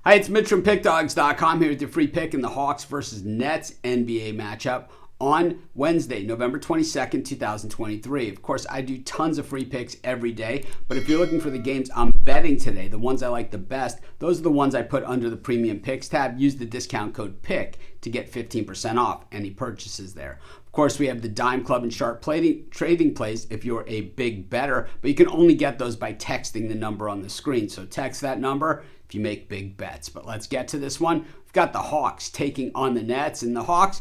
Hi, it's Mitch from Pickdawgz.com here with your free pick in the Hawks versus Nets NBA matchup on Wednesday, November 22nd, 2023. Of course, I do tons of free picks every day, but if you're looking for the games I'm betting today, the ones I like the best, those are the ones I put under the Premium Picks tab. Use the discount code PICK to get 15% off any purchases there. Of course, we have the Dime Club and Sharp trading plays if you're a big bettor, but you can only get those by texting the number on the screen. So text that number if you make big bets. But let's get to this one. We've got the Hawks taking on the Nets, and the Hawks,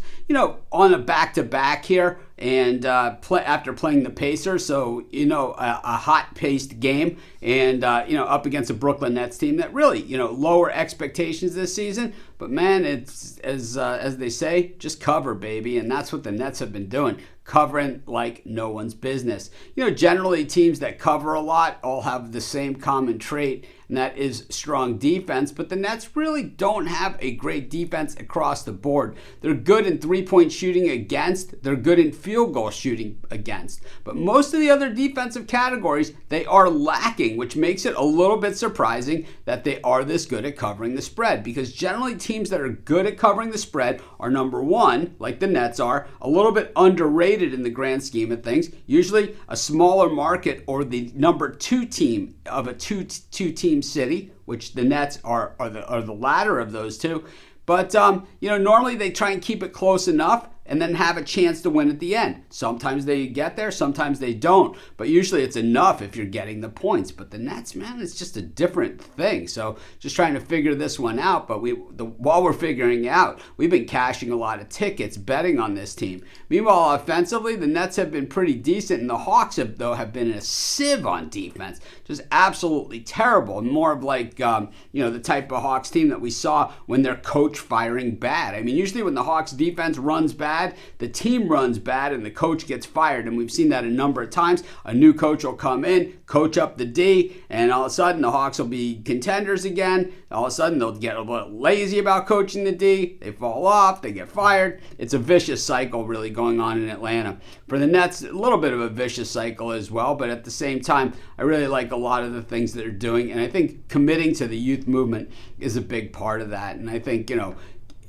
on a back-to-back here, and after playing the Pacers, so a hot-paced game, and up against a Brooklyn Nets team that really lower expectations this season. But man, it's as they say, just cover, baby, and that's what the Nets have been doing. Covering like no one's business. Generally teams that cover a lot all have the same common trait, and that is strong defense, but the Nets really don't have a great defense across the board. They're good in three-point shooting against, they're good in field goal shooting against, but most of the other defensive categories, they are lacking, which makes it a little bit surprising that they are this good at covering the spread, because generally teams that are good at covering the spread are, number one, like the Nets are, a little bit underrated in the grand scheme of things, usually a smaller market or the number two team of a two-team city, which the Nets are the latter of those two. But, normally they try and keep it close enough and then have a chance to win at the end. Sometimes they get there, sometimes they don't. But usually it's enough if you're getting the points. But the Nets, man, it's just a different thing. So just trying to figure this one out. But while we're figuring it out, we've been cashing a lot of tickets betting on this team. Meanwhile, offensively, the Nets have been pretty decent. And the Hawks, have been a sieve on defense. Just absolutely terrible. More of like, the type of Hawks team that we saw when their coach firing bad. I mean, usually when the Hawks defense runs bad, the team runs bad and the coach gets fired, and we've seen that a number of times. A new coach will come in, coach up the D, and all of a sudden the Hawks will be contenders again. All of a sudden they'll get a little lazy about coaching the D, they fall off, they get fired. It's a vicious cycle really going on in Atlanta. For the Nets, a little bit of a vicious cycle as well, but at the same time, I really like a lot of the things that they're doing, and I think committing to the youth movement is a big part of that. And I think,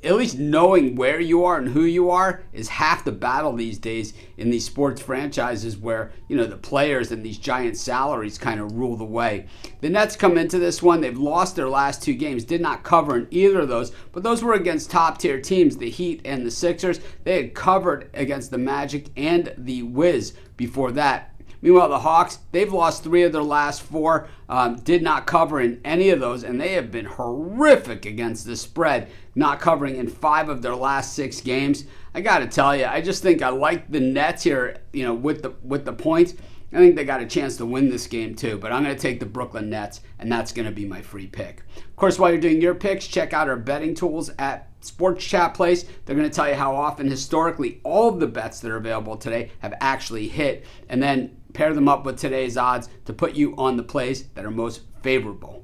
at least knowing where you are and who you are is half the battle these days in these sports franchises where, the players and these giant salaries kind of rule the way. The Nets come into this one, they've lost their last two games, did not cover in either of those, but those were against top tier teams, the Heat and the Sixers. They had covered against the Magic and the Wiz before that. Meanwhile, the Hawks, they've lost 3 of their last 4, did not cover in any of those, and they have been horrific against the spread, not covering in 5 of their last 6 games. I got to tell you, I just think I like the Nets here, with the points. I think they got a chance to win this game too, but I'm going to take the Brooklyn Nets, and that's going to be my free pick. Of course, while you're doing your picks, check out our betting tools at Sports Chat Place. They're going to tell you how often historically all of the bets that are available today have actually hit, and then pair them up with today's odds to put you on the plays that are most favorable.